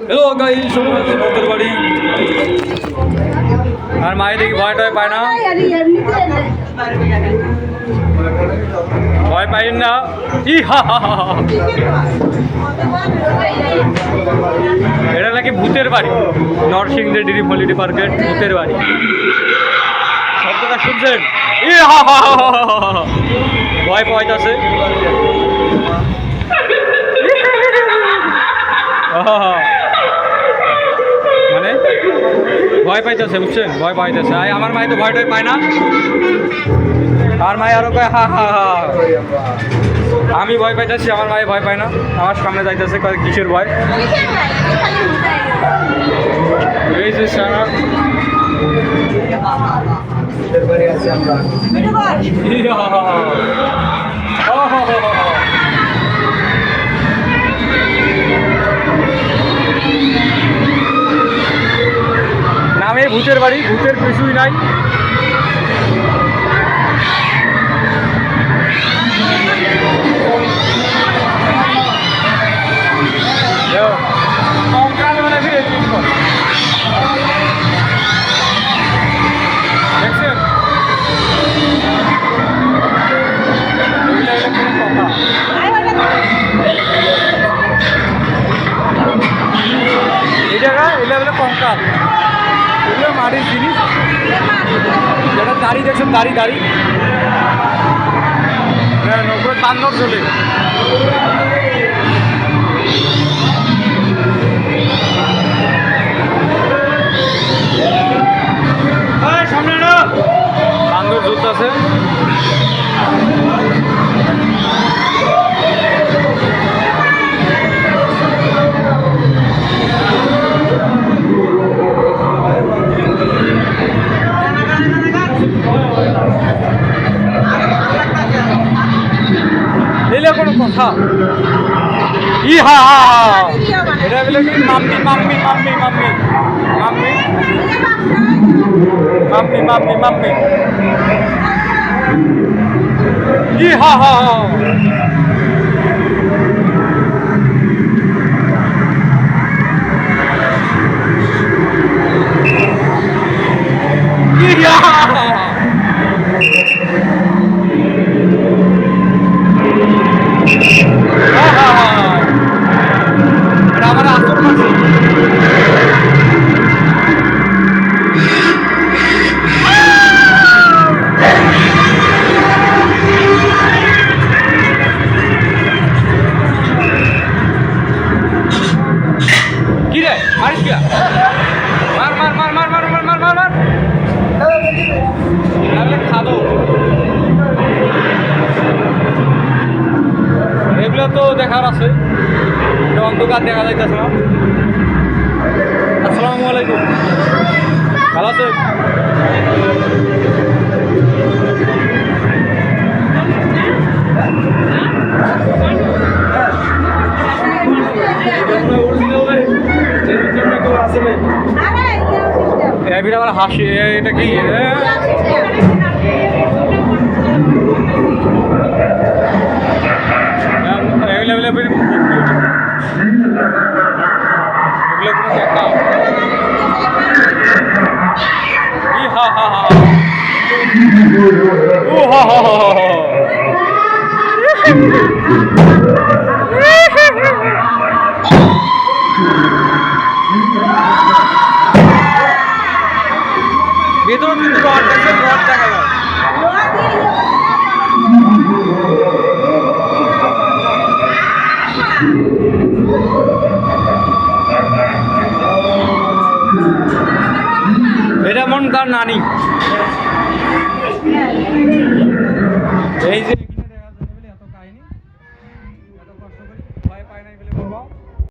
Hello guys, ভূতের বাড়ি। আর মায়ের দেখি ভয় টয় পায় না, ভয় পাই না। ই হা হা হা। এটা নাকি ভূতের বাড়ি, নরসিংদী ড্রিম হলিডে পার্কের ভূতের বাড়ি। শব্দটা শুনছেন? ই হা হা হা। ভয় পাইতেছে। মানে ভয় পাইতেছে, বুঝছেন? ভয় পাইতেছে। আমার মাই তো ভয় টয় পায় না। আর মাই আরো কয় হা হা হা। আমি ভয় পাইতেছি, আমার মায়ে ভয় পায় না। আমার সামনে যাইতেছে, কয় কিসের ভয়? এই যে সারা নামে ভূতের বাড়ি, ভূতের কিছুই নাই। দেখছেন? এই জায়গা এটা হলো কঙ্কাল, এগুলো মাটির জিনিস। যেটা দাড়ি দেখছেন, দাড়ি নৌকোর বান্দর চলে। সামনে না বান্দর যুদ্ধ আছে। এলে কোনো কথা। ই হা হা হা। এটা বলে কি mummy mummy mummy mummy mummy mummy mummy mummy. ই হা হা হা। আমার আসল মাসি। কি রে মারিস কিয়া? মার মার মার মার মার মার মার মার মার। খাদো এগুলো তো দেখার আছে, অন্ধকার দেখা যাইতেছে না। আসসালামু আলাইকুম, ভালো আছে? আবার হাসি, এটা কি? ভেতরে কিন্তু রড দেখছেন, রড দেখা যায়। এটা মন তার নানি। এই যে